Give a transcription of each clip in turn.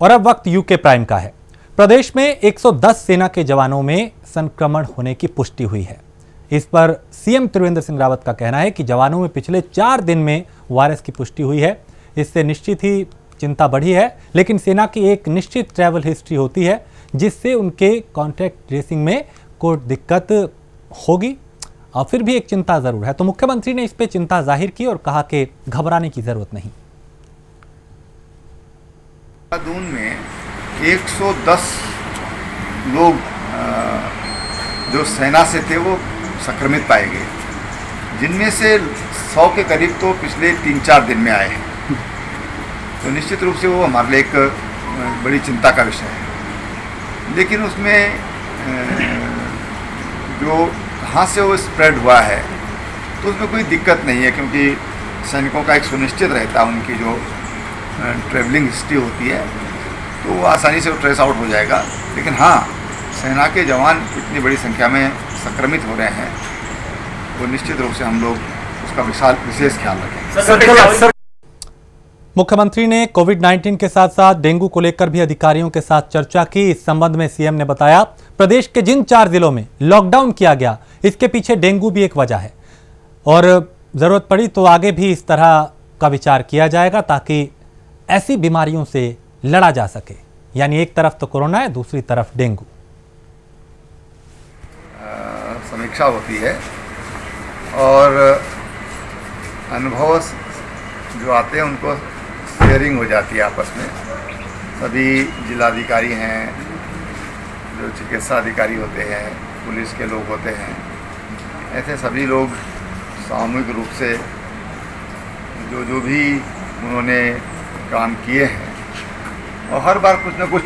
और अब वक्त यूके प्राइम का है। प्रदेश में 110 सेना के जवानों में संक्रमण होने की पुष्टि हुई है। इस पर सीएम त्रिवेंद्र सिंह रावत का कहना है कि जवानों में पिछले 4 दिन में वायरस की पुष्टि हुई है। इससे निश्चित ही चिंता बढ़ी है, लेकिन सेना की एक निश्चित ट्रैवल हिस्ट्री होती है जिससे उनके कॉन्टैक्ट ट्रेसिंग में कोई दिक्कत होगी और फिर भी एक चिंता जरूर है। तो मुख्यमंत्री ने इस पर चिंता जाहिर की और कहा कि घबराने की जरूरत नहीं। देहरादून में 110 लोग जो सेना से थे वो संक्रमित पाए गए, जिनमें से 100 के करीब तो पिछले 3-4 दिन में आए हैं। तो निश्चित रूप से वो हमारे लिए एक बड़ी चिंता का विषय है। लेकिन उसमें जो कहाँ से वो स्प्रेड हुआ है तो उसमें कोई दिक्कत नहीं है, क्योंकि सैनिकों का एक सुनिश्चित रहता है उनकी जो ट्रैवलिंग हिस्ट्री होती है, तो वो आसानी से वो ट्रेस आउट हो जाएगा। लेकिन हाँ, सेना के जवान इतनी बड़ी संख्या में संक्रमित हो रहे हैं, वो निश्चित रूप से हम लोग उसका विशेष ख्याल रखेंगे। मुख्यमंत्री ने कोविड-19 के साथ साथ डेंगू को लेकर भी अधिकारियों के साथ चर्चा की। इस संबंध में सीएम ने बताया, प्रदेश के जिन 4 जिलों में लॉकडाउन किया गया, इसके पीछे डेंगू भी एक वजह है और जरूरत पड़ी तो आगे भी इस तरह का विचार किया जाएगा ताकि ऐसी बीमारियों से लड़ा जा सके। यानी एक तरफ तो कोरोना है, दूसरी तरफ डेंगू। समीक्षा होती है और अनुभव जो आते हैं उनको शेयरिंग हो जाती है आपस में। सभी जिलाधिकारी हैं, जो चिकित्सा अधिकारी होते हैं, पुलिस के लोग होते हैं, ऐसे सभी लोग सामूहिक रूप से जो भी उन्होंने काम किए हैं और हर बार कुछ न कुछ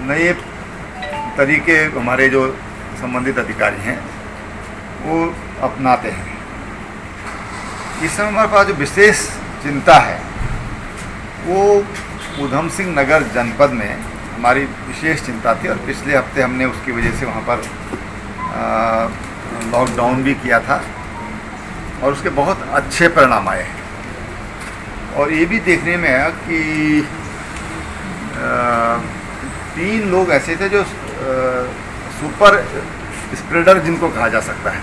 नए तरीके हमारे जो संबंधित अधिकारी हैं वो अपनाते हैं। इस समय हमारे पास जो विशेष चिंता है वो ऊधम सिंह नगर जनपद में हमारी विशेष चिंता थी और पिछले हफ्ते हमने उसकी वजह से वहाँ पर लॉकडाउन भी किया था और उसके बहुत अच्छे परिणाम आए हैं। और ये भी देखने में आया कि 3 लोग ऐसे थे जो सुपर स्प्रेडर जिनको कहा जा सकता है,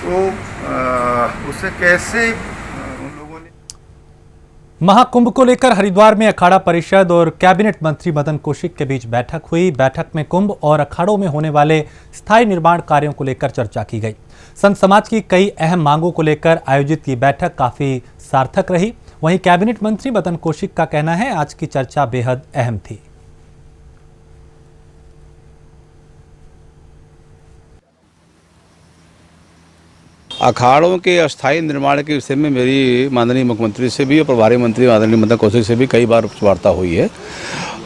तो उससे कैसे उन लोगों ने। महाकुंभ को लेकर हरिद्वार में अखाड़ा परिषद और कैबिनेट मंत्री मदन कौशिक के बीच बैठक हुई। बैठक में कुंभ और अखाड़ों में होने वाले स्थायी निर्माण कार्यों को लेकर चर्चा की गई। संत समाज की कई अहम मांगों को लेकर आयोजित ये बैठक काफी सार्थक रही। वहीं कैबिनेट मंत्री मदन कौशिक का कहना है, आज की चर्चा बेहद अहम थी। अखाड़ों के अस्थायी निर्माण के विषय में मेरी माननीय मुख्यमंत्री से भी और प्रभारी मंत्री माननीय मदन कौशिक से भी कई बार वार्ता हुई है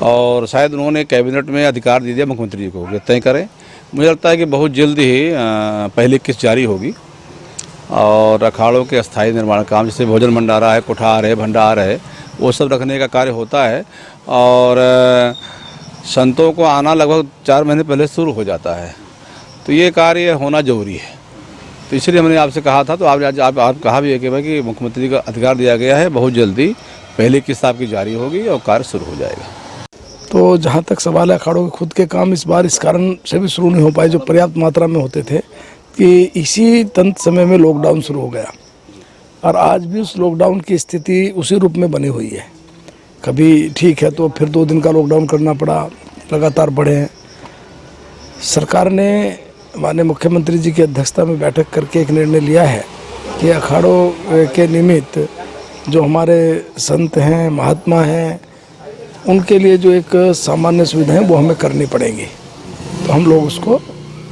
और शायद उन्होंने कैबिनेट में अधिकार दे दिया मुख्यमंत्री जी को तय करें। मुझे लगता है कि बहुत जल्द ही पहली किस्त जारी होगी और अखाड़ों के अस्थायी निर्माण काम, जैसे भोजन भंडारा है, कुठार है, भंडार है, वो सब रखने का कार्य होता है और संतों को आना लगभग 4 महीने पहले शुरू हो जाता है, तो ये कार्य होना जरूरी है। तो इसलिए मैंने आपसे कहा था, तो आप कहा भी है कि भाई कि मुख्यमंत्री का अधिकार दिया गया है, बहुत जल्दी पहली किस्त आपकी जारी होगी और कार्य शुरू हो जाएगा। तो जहाँ तक सवाल है अखाड़ों के खुद के काम इस बार इस कारण से भी शुरू नहीं हो पाए जो पर्याप्त मात्रा में होते थे कि इसी तंत्र समय में लॉकडाउन शुरू हो गया और आज भी उस लॉकडाउन की स्थिति उसी रूप में बनी हुई है। कभी ठीक है तो फिर 2 दिन का लॉकडाउन करना पड़ा, लगातार बढ़े हैं। सरकार ने माननीय मुख्यमंत्री जी की अध्यक्षता में बैठक करके एक निर्णय लिया है कि अखाड़ों के निमित्त जो हमारे संत हैं, महात्मा हैं, उनके लिए जो एक सामान्य सुविधाएं वो हमें करनी पड़ेंगी, तो हम लोग उसको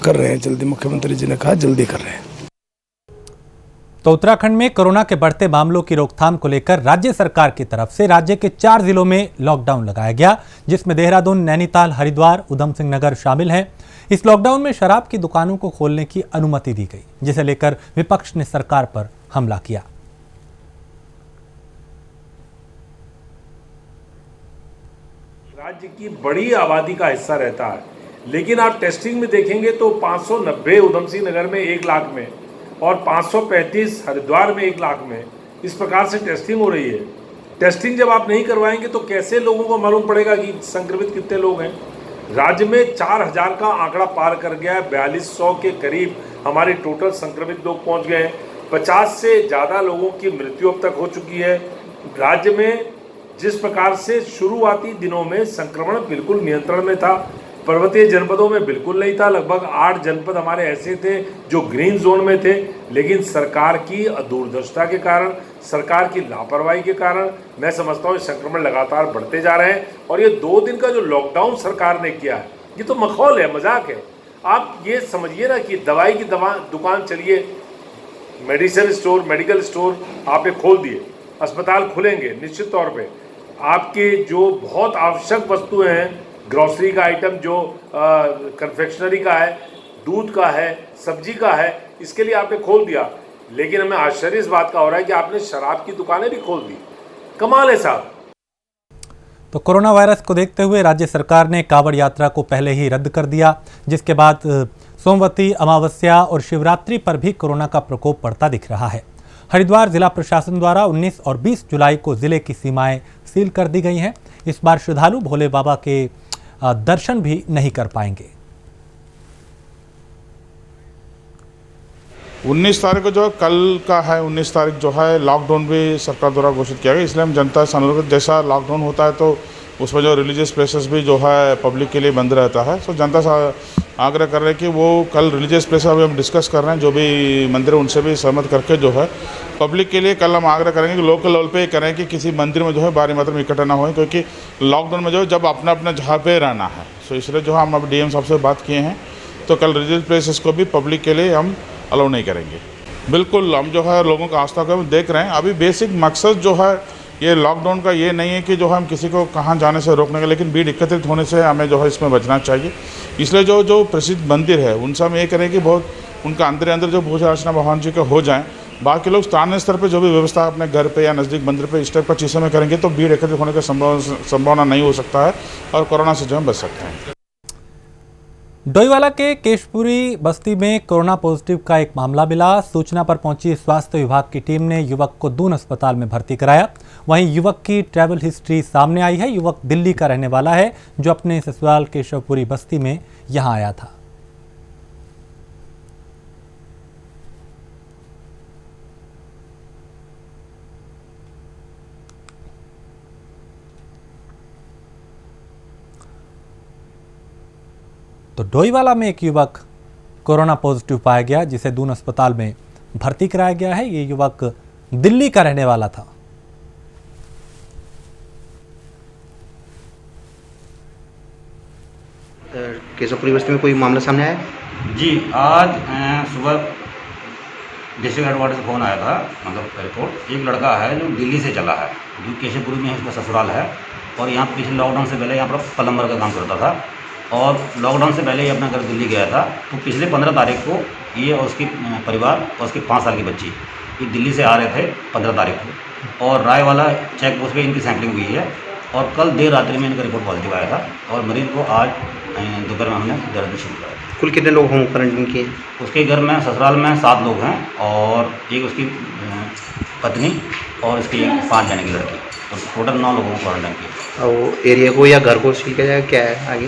कर रहे हैं जल्दी। मुख्यमंत्री जी ने कहा जल्दी कर रहे हैं। तो उत्तराखंड में कोरोना के बढ़ते मामलों की रोकथाम को लेकर राज्य सरकार की तरफ से राज्य के 4 जिलों में लॉकडाउन लगाया गया, जिसमें देहरादून, नैनीताल, हरिद्वार, ऊधम सिंह नगर शामिल हैं। इस लॉकडाउन में शराब की दुकानों को खोलने की अनुमति दी गई, जिसे लेकर विपक्ष ने सरकार पर हमला किया। राज्य की बड़ी आबादी का हिस्सा रहता है, लेकिन आप टेस्टिंग में देखेंगे तो 590 ऊधम सिंह नगर में 1 लाख में और 535 हरिद्वार में 1 लाख में, इस प्रकार से टेस्टिंग हो रही है। टेस्टिंग जब आप नहीं करवाएंगे तो कैसे लोगों को मालूम पड़ेगा कि संक्रमित कितने लोग हैं। राज्य में 4000 का आंकड़ा पार कर गया है, 4200 के करीब हमारे टोटल संक्रमित लोग पहुंच गए हैं। 50 से ज़्यादा लोगों की मृत्यु अब तक हो चुकी है। राज्य में जिस प्रकार से शुरुआती दिनों में संक्रमण बिल्कुल नियंत्रण में था, पर्वतीय जनपदों में बिल्कुल नहीं था। लगभग 8 जनपद हमारे ऐसे थे जो ग्रीन जोन में थे, लेकिन सरकार की दूरदर्शिता के कारण, सरकार की लापरवाही के कारण मैं समझता हूँ संक्रमण लगातार बढ़ते जा रहे हैं। और ये 2 दिन का जो लॉकडाउन सरकार ने किया है, ये तो मखौल है, मजाक है। आप ये समझिए ना कि दवाई की दुकान चलिए, मेडिसिन स्टोर, मेडिकल स्टोर आपने खोल दिए, अस्पताल खुलेंगे निश्चित तौर पे। आपके जो बहुत आवश्यक वस्तुएं हैं, ग्रॉसरी का आइटम जो कन्फेक्शनरी का है, दूध का है, सब्जी का है, इसके लिए आपने खोल दिया। लेकिन हमें आश्चर्य इस बात का हो रहा है कि आपने शराब की दुकानें भी खोल दी। कमाल है साहब। तो कोरोना वायरस को देखते हुए राज्य सरकार ने कांवड़ यात्रा को पहले ही रद्द कर दिया, जिसके बाद सोमवती, अमावस्या और शिवरात्रि पर भी कोरोना का प्रकोप बढ़ता दिख रहा है। हरिद्वार जिला प्रशासन द्वारा 19 और 20 जुलाई को जिले की सीमाएं सील कर दी गई हैं। इस बार श्रद्धालु भोले बाबा के दर्शन भी नहीं कर पाएंगे। 19 तारीख को जो कल का है, 19 तारीख जो है लॉकडाउन भी सरकार द्वारा घोषित किया गया। इसलिए हम जनता से अनुरोध, जैसा लॉकडाउन होता है तो उसमें जो रिलीजियस प्लेसेस भी जो है पब्लिक के लिए बंद रहता है। तो जनता से आग्रह कर रहे हैं कि वो कल रिलीजियस प्लेसेस अभी हम डिस्कस कर रहे हैं, जो भी मंदिर उनसे भी सहमत करके जो है पब्लिक के लिए कल हम आग्रह करेंगे कि लोकल लेवल पे करें कि किसी मंदिर में जो है भारी मात्रा में इकट्ठा ना हो, क्योंकि लॉकडाउन में जो है जब अपना अपना जहाँ पे रहना है, तो इसलिए जो हम अब DM साहब से बात किए हैं तो कल रिलीजियस प्लेसेस को भी पब्लिक के लिए हम अलाउ नहीं करेंगे। बिल्कुल हम जो है लोगों का आस्था को देख रहे हैं। अभी बेसिक मकसद जो है ये लॉकडाउन का ये नहीं है कि जो हम किसी को कहाँ जाने से रोकने का, लेकिन भीड़ एकत्रित होने से हमें जो है इसमें बचना चाहिए। इसलिए जो प्रसिद्ध मंदिर है उनसे हम ये करें कि बहुत उनका अंदर जो पूजा अर्चना भगवान जी का हो जाए। बाकी लोग स्थानीय स्तर पर जो भी व्यवस्था अपने घर पे या नज़दीक मंदिर पे इस टाइप का चीज़ों में करेंगे तो भीड़ एकत्रित होने का संभावना नहीं हो सकता है और कोरोना से जो हम बच सकते हैं। डोईवाला के केशपुरी बस्ती में कोरोना पॉजिटिव का एक मामला मिला। सूचना पर पहुंची स्वास्थ्य विभाग की टीम ने युवक को दून अस्पताल में भर्ती कराया। वहीं युवक की ट्रैवल हिस्ट्री सामने आई है। युवक दिल्ली का रहने वाला है, जो अपने ससुराल केशवपुरी बस्ती में यहां आया था। तो डोईवाला में एक युवक कोरोना पॉजिटिव पाया गया, जिसे दून अस्पताल में भर्ती कराया गया है। ये युवक दिल्ली का रहने वाला था। केशवपुरी बस्ती में कोई मामला सामने आया? जी, आज सुबह डिस्ट्रिक्ट हेडक्वार्टर से फ़ोन आया था, मतलब रिपोर्ट। एक लड़का है जो दिल्ली से चला है, जो केशवपुरी में इसका ससुराल है, और यहाँ पिछले लॉकडाउन से पहले यहाँ पर प्लम्बर का काम करता था, और लॉकडाउन से पहले ये अपना घर दिल्ली गया था। तो पिछले 15 तारीख को ये और उसकी परिवार और उसकी 5 साल की बच्ची ये दिल्ली से आ रहे थे 15 तारीख को, और रायवाला चेक पोस्ट पे इनकी सैंपलिंग हुई है, और कल देर रात्रि में इनका रिपोर्ट पॉजिटिव आया था, और मरीज़ को आज दोपहर में हमने दर्द शुरू किया। कुल कितने लोग होम क्वारंटीन किए? उसके घर में ससुराल में 7 लोग हैं, और एक उसकी पत्नी और उसकी 5 जने की लड़की, तो टोटल 9 लोगों को क्वारंटाइन किया। और वो एरिया को या घर को सील किया जाएगा, क्या है आगे?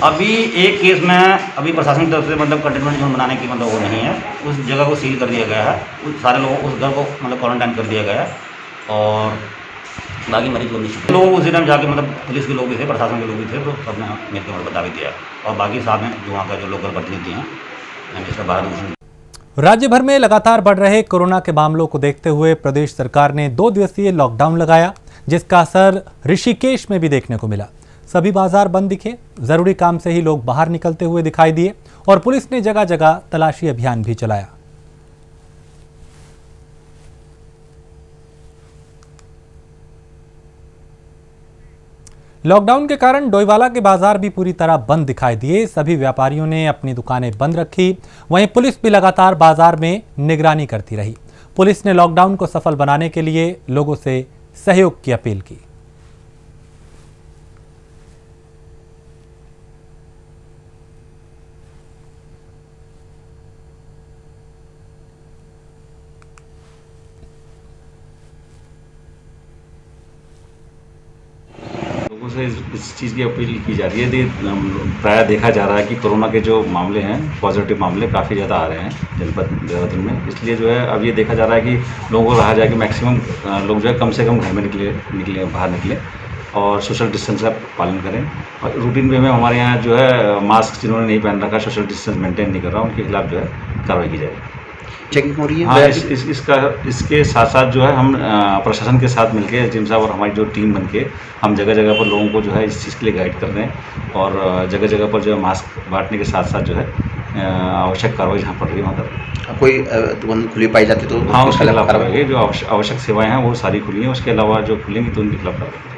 अभी एक केस में अभी प्रशासन की तरफ से मतलब कंटेनमेंट जोन बनाने की मतलब वो नहीं है, उस जगह को सील कर दिया गया है, उस सारे लोगों उस घर को मतलब क्वारंटाइन कर दिया गया है, और बाकी मरीज को नहीं। लोग उसी टाइम जाके मतलब पुलिस के लोग भी थे, प्रशासन के लोग भी थे, तो सबने मिलकर मतलब बता भी दिया, और बाकी साथ में जो वहाँ का जो लोकल प्रतिनिधि हैं मिस्टर भारत भूषण। राज्य भर में लगातार बढ़ रहे कोरोना के मामलों को देखते हुए प्रदेश सरकार ने 2 दिवसीय लॉकडाउन लगाया, जिसका असर ऋषिकेश में भी देखने को मिला। सभी बाजार बंद दिखे, जरूरी काम से ही लोग बाहर निकलते हुए दिखाई दिए, और पुलिस ने जगह जगह तलाशी अभियान भी चलाया। लॉकडाउन के कारण डोईवाला के बाजार भी पूरी तरह बंद दिखाई दिए। सभी व्यापारियों ने अपनी दुकानें बंद रखी। वहीं पुलिस भी लगातार बाजार में निगरानी करती रही। पुलिस ने लॉकडाउन को सफल बनाने के लिए लोगों से सहयोग की अपील की। लोगों से इस चीज़ की अपील की जा रही है कि प्रायः देखा जा रहा है कि कोरोना के जो मामले हैं, पॉजिटिव मामले काफ़ी ज़्यादा आ रहे हैं जनपद देहरादून में। इसलिए जो है अब ये देखा जा रहा है कि लोगों को कहा जाए कि मैक्सिमम लोग जो है कम से कम घर में निकले बाहर निकले और सोशल डिस्टेंस का पालन करें। और रूटीन वे में हमारे यहाँ जो है मास्क जिन्होंने नहीं पहन रखा, सोशल डिस्टेंस मेंटेन नहीं कर रहा, उनके खिलाफ जो है कार्रवाई की जाएगी। चेकिंग हो रही है। हाँ, इसके साथ साथ जो है हम प्रशासन के साथ मिलके जिम साहब और हमारी जो टीम बनके हम जगह जगह पर लोगों को जो है इस चीज़ के लिए गाइड कर रहे हैं और जगह जगह पर जो है मास्क बांटने के साथ साथ जो है आवश्यक कार्रवाई जहाँ पड़ रही है वहाँ कर। कोई दुकान खुली पाई जाती तो हाँ, उसके खिलाफ कार्रवाई। जो आवश्यक सेवाएँ हैं वो सारी खुली हैं, उसके अलावा जो खुलेंगी तो उनके खिलाफ कार्रवाई।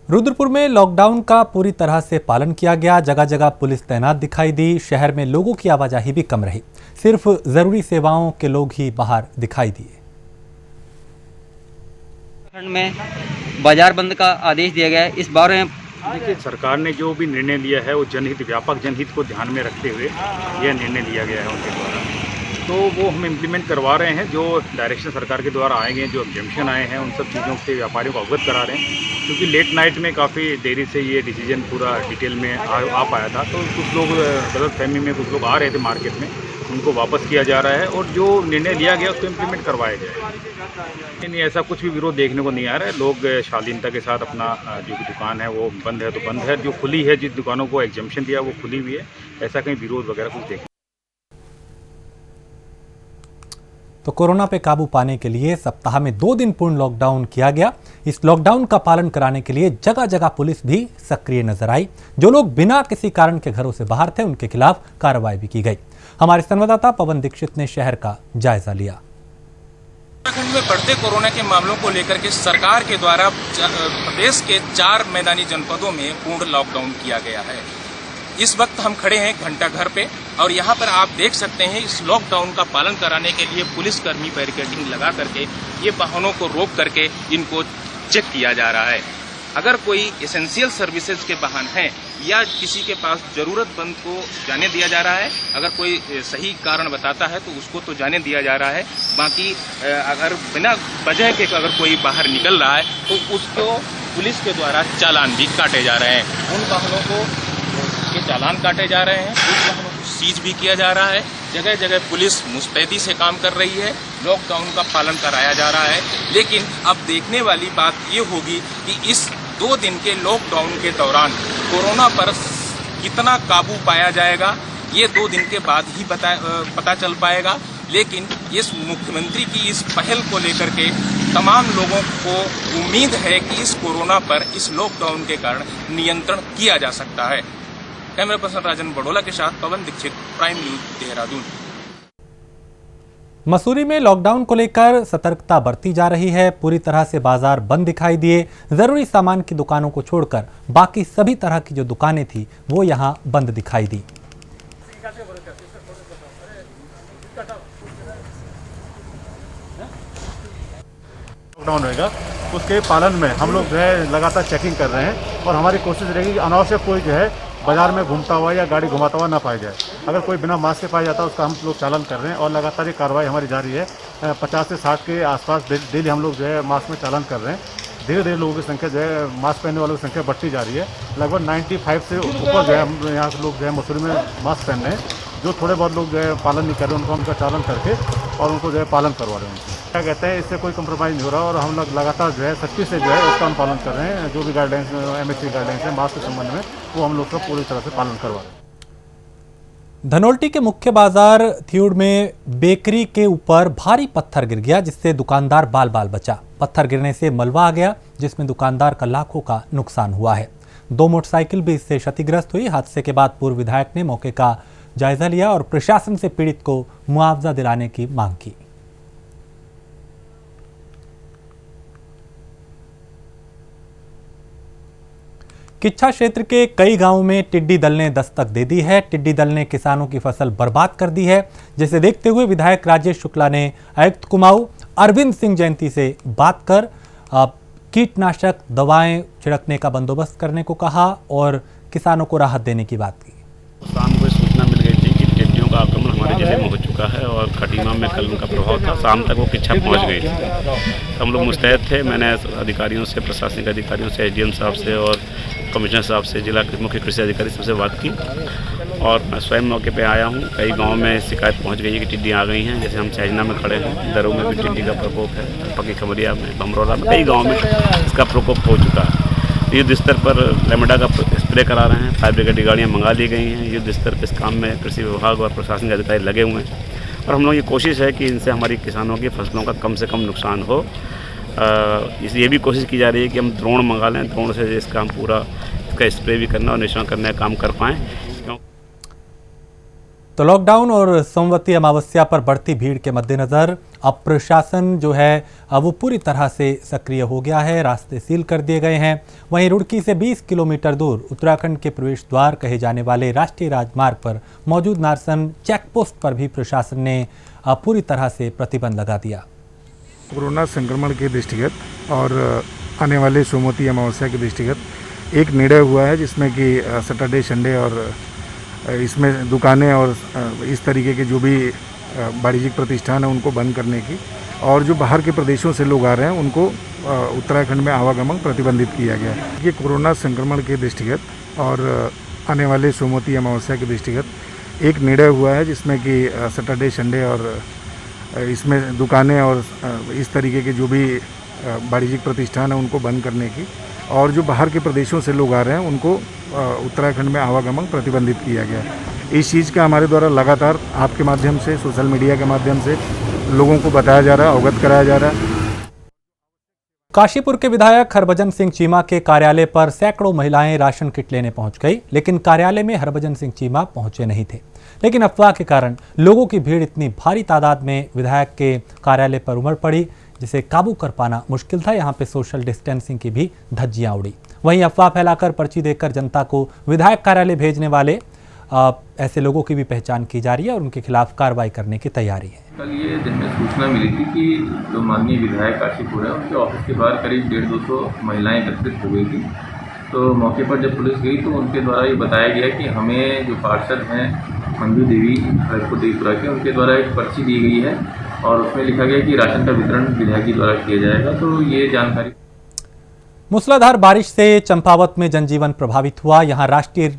रुद्रपुर में लॉकडाउन का पूरी तरह से पालन किया गया। जगह जगह पुलिस तैनात दिखाई दी। शहर में लोगों की आवाजाही भी कम रही। सिर्फ जरूरी सेवाओं के लोग ही बाहर दिखाई दिए। में बाजार बंद का आदेश दिया गया है। इस बारे में देखिए, सरकार ने जो भी निर्णय लिया है वो जनहित, व्यापक जनहित को ध्यान में रखते हुए यह निर्णय लिया गया है उनके द्वारा, तो वो हम इम्प्लीमेंट करवा रहे हैं। जो डायरेक्शन सरकार के द्वारा आए गए, जो एग्जम्पशन आए हैं, उन सब चीज़ों से व्यापारियों को अवगत करा रहे हैं। क्योंकि लेट नाइट में काफ़ी देरी से ये डिसीजन पूरा डिटेल में आ पाया था, तो कुछ लोग गलत फहमी में कुछ लोग आ रहे थे मार्केट में, उनको वापस किया जा रहा है और जो निर्णय लिया गया उसको इम्प्लीमेंट करवाया जाए। नहीं, ऐसा कुछ भी विरोध देखने को नहीं आ रहा है। लोग शालीनता के साथ अपना जो भी दुकान है वो बंद है तो बंद है, जो खुली है, जिस दुकानों को एग्जम्पशन दिया वो खुली हुई है। ऐसा कहीं विरोध वगैरह कुछ देखने। तो कोरोना पे काबू पाने के लिए सप्ताह में 2 दिन पूर्ण लॉकडाउन किया गया। इस लॉकडाउन का पालन कराने के लिए जगह जगह पुलिस भी सक्रिय नजर आई। जो लोग बिना किसी कारण के घरों से बाहर थे उनके खिलाफ कार्रवाई भी की गई। हमारे संवाददाता पवन दीक्षित ने शहर का जायजा लिया। उत्तराखंड में बढ़ते कोरोना के मामलों को लेकर के सरकार के द्वारा प्रदेश के 4 मैदानी जनपदों में पूर्ण लॉकडाउन किया गया है। इस वक्त हम खड़े हैं घंटा घर पे और यहाँ पर आप देख सकते हैं इस लॉकडाउन का पालन कराने के लिए पुलिसकर्मी बैरिकेडिंग लगा करके ये वाहनों को रोक करके इनको चेक किया जा रहा है। अगर कोई एसेंशियल सर्विसेज के वाहन हैं या किसी के पास जरूरतमंद को जाने दिया जा रहा है, अगर कोई सही कारण बताता है तो उसको तो जाने दिया जा रहा है। बाकी अगर बिना वजह के अगर कोई बाहर निकल रहा है तो उसको पुलिस के द्वारा चालान भी काटे जा रहे हैं। उन वाहनों को के चालान काटे जा रहे हैं, उन वाहनों को सीज भी किया जा रहा है। जगह जगह पुलिस मुस्तैदी से काम कर रही है, लॉकडाउन का पालन कराया जा रहा है। लेकिन अब देखने वाली बात ये होगी कि इस 2 दिन के लॉकडाउन के दौरान कोरोना पर कितना काबू पाया जाएगा, ये 2 दिन के बाद ही पता चल पाएगा। लेकिन इस मुख्यमंत्री की इस पहल को लेकर के तमाम लोगों को उम्मीद है कि इस कोरोना पर इस लॉकडाउन के कारण नियंत्रण किया जा सकता है। कैमरा पर्सन राजन बड़ोला के साथ पवन दीक्षित, प्राइम न्यूज, देहरादून। मसूरी में लॉकडाउन को लेकर सतर्कता बरती जा रही है। पूरी तरह से बाजार बंद दिखाई दिए। जरूरी सामान की दुकानों को छोड़कर बाकी सभी तरह की जो दुकानें थी वो यहां बंद दिखाई दी। लॉकडाउन होगा उसके पालन में हम लोग जो है लगातार चेकिंग कर रहे हैं और हमारी कोशिश रहेगी कि अनावश्यक कोई जो है बाजार में घूमता हुआ या गाड़ी घुमाता हुआ ना पाया जाए। अगर कोई बिना मास्क के पाया जाता है उसका हम लोग चालन कर रहे हैं और लगातार ये कार्रवाई हमारी जारी है। 50 से 60 के आसपास डेली हम लोग जो है मास्क में चालन कर रहे हैं। धीरे धीरे लोगों की संख्या जो है मास्क पहनने वालों की संख्या बढ़ती जा रही है। लगभग 95 से ऊपर जो है हम यहाँ से लोग जो है मसूरी में मास्क पहन रहे हैं। जो थोड़े बहुत लोग जो है पालन नहीं कर रहे उनको उनका चालन करके और उनको जो है पालन करवा रहे हैं। क्या कहते हैं, इससे कोई कंप्रोमाइज़ नहीं हो रहा और हम लोग लगातार जो है सख्ती से जो है उसका हम पालन कर रहे हैं। जो भी गाइडलाइंस MHC गाइडलाइंस है मास्क के संबंध में वो हम लोग सब पूरी तरह से पालन करवा रहे हैं। धनोल्टी के मुख्य बाजार थियूड़ में बेकरी के ऊपर भारी पत्थर गिर गया जिससे दुकानदार बाल बाल बचा। पत्थर गिरने से मलबा आ गया जिसमें दुकानदार का लाखों का नुकसान हुआ है। 2 मोटरसाइकिल भी इससे क्षतिग्रस्त हुई। हादसे के बाद पूर्व विधायक ने मौके का जायजा लिया और प्रशासन से पीड़ित को मुआवजा दिलाने की मांग की। किच्छा क्षेत्र के कई गांवों में टिड्डी दल ने दस्तक दे दी है। टिड्डी दल ने किसानों की फसल बर्बाद कर दी है, जिसे देखते हुए विधायक राजेश शुक्ला ने आयुक्त कुमाऊं अरविंद सिंह जयंती से बात कर कीटनाशक दवाएं छिड़कने का बंदोबस्त करने को कहा और किसानों को राहत देने की बात की। शाम को सूचना मिल गई थी कि टिड्डियों का आक्रमण हमारे जिले में हो चुका है और खटीमा में कल उनका प्रभाव था। शाम तक वो किच्छा पहुंच गई थी। हम लोग मुस्तैद थे। मैंने अधिकारियों से, प्रशासनिक अधिकारियों से, एसडीएम साहब से और कमिश्नर साहब से, जिला मुख्य कृषि अधिकारी सबसे बात की और मैं स्वयं मौके पे आया हूँ। कई गाँव में शिकायत पहुँच गई है कि टिड्डियाँ आ गई हैं। जैसे हम सहजना में खड़े हैं, दरों में भी टिड्डी का प्रकोप है, पकी खमरिया में, भमरौला में, कई गाँव में इसका प्रकोप हो चुका है। युद्ध स्तर पर लेमडा का स्प्रे करा रहे हैं। फायर ब्रिगेड की गाड़ियाँ मंगा ली गई हैं। युद्ध स्तर पर इस काम में कृषि विभाग और प्रशासनिक अधिकारी लगे हुए हैं और हम लोग ये कोशिश है कि इनसे हमारी किसानों की फसलों का कम से कम नुकसान हो। इसलिए भी कोशिश की जा रही है कि हम ड्रोन मंगा लें, ड्रोन से इसका हम पूरा इसका स्प्रे भी करना और निशान करने का काम कर पाएँ। तो लॉकडाउन और सोमवती अमावस्या पर बढ़ती भीड़ के मद्देनजर अब प्रशासन जो है वो पूरी तरह से सक्रिय हो गया है। रास्ते सील कर दिए गए हैं। वहीं रुड़की से 20 किलोमीटर दूर उत्तराखंड के प्रवेश द्वार कहे जाने वाले राष्ट्रीय राजमार्ग पर मौजूद नारसन चेक पोस्ट पर भी प्रशासन ने पूरी तरह से प्रतिबंध लगा दिया। कोरोना संक्रमण के दृष्टिगत और आने वाले सोमवती अमावस्या के दृष्टिगत एक निर्णय हुआ है जिसमें कि सैटरडे, संडे और इसमें दुकानें और इस तरीके के जो भी वाणिज्यिक प्रतिष्ठान है उनको बंद करने की, और जो बाहर के प्रदेशों से लोग आ रहे हैं उनको उत्तराखंड में आवागमन प्रतिबंधित किया गया है। ये कोरोना संक्रमण के दृष्टिगत और आने वाले सोमवती अमावस्या के दृष्टिगत एक निर्णय हुआ है जिसमें कि सैटरडे, संडे और इसमें दुकानें और इस तरीके के जो भी वाणिज्यिक प्रतिष्ठान है उनको बंद करने की, और जो बाहर के प्रदेशों से लोग आ रहे हैं उनको उत्तराखंड में आवागमन प्रतिबंधित किया गया है। इस चीज़ का हमारे द्वारा लगातार आपके माध्यम से, सोशल मीडिया के माध्यम से लोगों को बताया जा रहा है, अवगत कराया जा रहा है। काशीपुर के विधायक हरभजन सिंह चीमा के कार्यालय पर सैकड़ों महिलाएं राशन किट लेने पहुंच गई, लेकिन कार्यालय में हरभजन सिंह चीमा पहुंचे नहीं थे। लेकिन अफवाह के कारण लोगों की भीड़ इतनी भारी तादाद में विधायक के कार्यालय पर उमड़ पड़ी जिसे काबू कर पाना मुश्किल था। यहाँ पे सोशल डिस्टेंसिंग की भी धज्जियां उड़ी। वहीं अफवाह फैलाकर पर्ची देकर जनता को विधायक कार्यालय भेजने वाले ऐसे लोगों की भी पहचान की जा रही है और उनके खिलाफ कार्रवाई करने की तैयारी है। कल ये दिन में सूचना मिली थी कि जो माननीय विधायक काशीपुर है उनके ऑफिस के बाहर करीब 150-200 महिलाएं एकत्रित हो गई थी। तो मौके पर जब पुलिस गई तो उनके द्वारा ये बताया गया कि हमें जो पार्षद हैं मंजू देवी खड़गपुर देवपुरा के, उनके द्वारा एक पर्ची दी गई है और उसमें लिखा गया कि राशन का वितरण विधायक के द्वारा किया जाएगा। तो ये जानकारी। मूसलाधार बारिश से चंपावत में जनजीवन प्रभावित हुआ। यहाँ राष्ट्रीय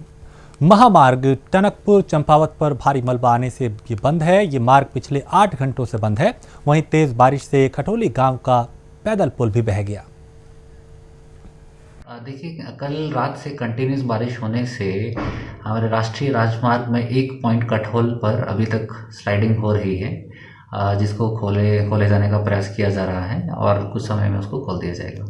महामार्ग टनकपुर चंपावत पर भारी मलबा आने से ये बंद है। ये मार्ग पिछले 8 घंटों से बंद है। वहीं तेज बारिश से खटोली गांव का पैदल पुल भी बह गया। देखिए, कल रात से कंटिन्यूस बारिश होने से हमारे राष्ट्रीय राजमार्ग में एक पॉइंट कटहोल पर अभी तक स्लाइडिंग हो रही है, जिसको खोले जाने का प्रयास किया जा रहा है और कुछ समय में उसको खोल दिया जाएगा।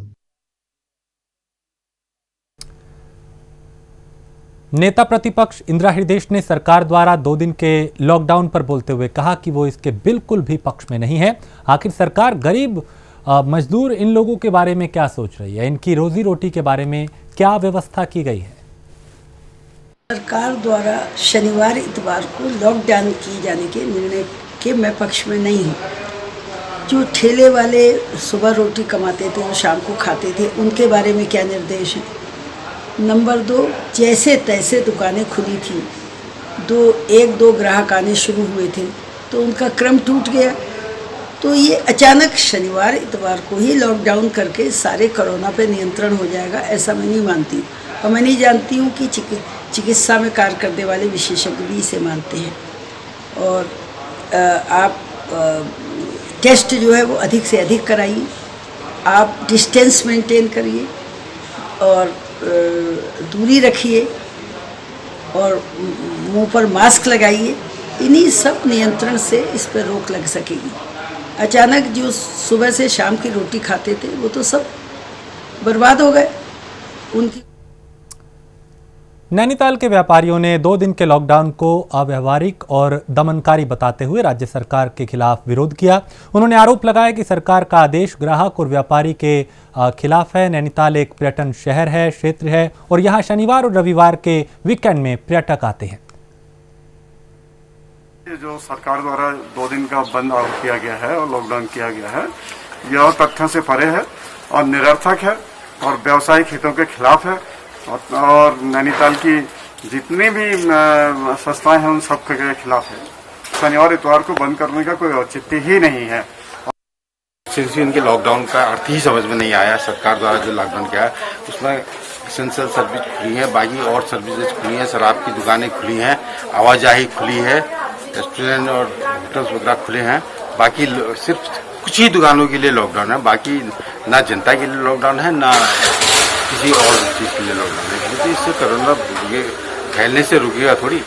नेता प्रतिपक्ष इंदिरा हृदयेश ने सरकार द्वारा 2 दिन के लॉकडाउन पर बोलते हुए कहा कि वो इसके बिल्कुल भी पक्ष में नहीं है। आखिर सरकार गरीब मजदूर इन लोगों के बारे में क्या सोच रही है, इनकी रोजी रोटी के बारे में क्या व्यवस्था की गई है। सरकार द्वारा शनिवार इतवार को लॉकडाउन किए जाने के निर्णय के मैं पक्ष में नहीं हूँ। जो ठेले वाले सुबह रोटी कमाते थे, जो शाम को खाते थे, उनके बारे में क्या निर्देश है। नंबर 2, जैसे तैसे दुकानें खुली थी, 1-2 ग्राहक आने शुरू हुए थे तो उनका क्रम टूट गया। तो ये अचानक शनिवार इतवार को ही लॉकडाउन करके सारे कोरोना पे नियंत्रण हो जाएगा, ऐसा मैं नहीं मानती हूँ। और मैं नहीं जानती हूँ कि चिकित्सा में कार्य करने वाले विशेषज्ञ भी इसे मानते हैं। और आप टेस्ट जो है वो अधिक से अधिक कराइए, आप डिस्टेंस मेंटेन करिए और दूरी रखिए और मुंह पर मास्क लगाइए। इन्हीं सब नियंत्रण से इस पर रोक लग सकेगी। अचानक जो सुबह से शाम की रोटी खाते थे वो तो सब बर्बाद हो गए उनकी। नैनीताल के व्यापारियों ने 2 दिन के लॉकडाउन को अव्यावहारिक और दमनकारी बताते हुए राज्य सरकार के खिलाफ विरोध किया। उन्होंने आरोप लगाया कि सरकार का आदेश ग्राहक और व्यापारी के खिलाफ है। नैनीताल एक पर्यटन शहर है, क्षेत्र है और यहाँ शनिवार और रविवार के वीकेंड में पर्यटक आते हैं। जो सरकार द्वारा 2 दिन का बंद किया गया है और लॉकडाउन किया गया है, यह तथ्यों से परे है और निरर्थक है और व्यावसायिक हितों के खिलाफ है और नैनीताल की जितनी भी संस्थाएं हैं उन सब के खिलाफ है। शनिवार इतवार को बंद करने का कोई औचित्य ही नहीं है। सिंस इनके लॉकडाउन का अर्थ ही समझ में नहीं आया, सरकार द्वारा जो लॉकडाउन किया है उसमें एसेंशियल सर्विस खुली है, बाकी और सर्विसेज खुली हैं, शराब की दुकानें खुली हैं, आवाजाही खुली है, रेस्टोरेंट और होटल्स वगैरह खुले हैं। बाकी सिर्फ कुछ ही दुकानों के लिए लॉकडाउन है, बाकी ना जनता के लिए लॉकडाउन है ना किसी और चीज़ के लिए लॉकडाउन है, क्योंकि इससे कोरोना ये फैलने से रुकेगा थोड़ी।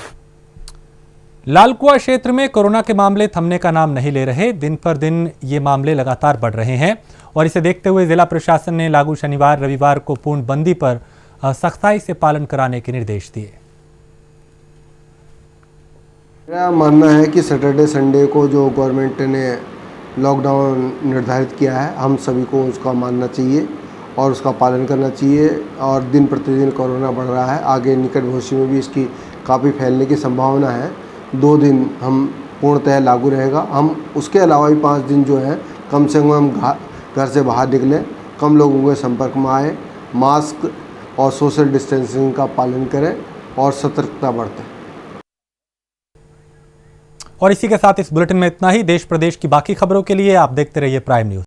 लालकुआं क्षेत्र में कोरोना के मामले थमने का नाम नहीं ले रहे। दिन पर दिन ये मामले लगातार बढ़ रहे हैं और इसे देखते हुए जिला प्रशासन ने लागू शनिवार रविवार को पूर्णबंदी पर सख्ताई से पालन कराने के निर्देश दिए। मेरा मानना है कि सैटरडे संडे को जो गवर्नमेंट ने लॉकडाउन निर्धारित किया है, हम सभी को उसका मानना चाहिए और उसका पालन करना चाहिए। और दिन प्रतिदिन कोरोना बढ़ रहा है, आगे निकट भविष्य में भी इसकी काफ़ी फैलने की संभावना है। 2 दिन हम पूर्णतः लागू रहेगा। हम उसके अलावा भी 5 दिन जो है कम से कम हम घर से बाहर निकलें, कम लोगों के संपर्क में आए, मास्क और सोशल डिस्टेंसिंग का पालन करें और सतर्कता बरतें। और इसी के साथ इस बुलेटिन में इतना ही। देश प्रदेश की बाकी खबरों के लिए आप देखते रहिए प्राइम न्यूज़।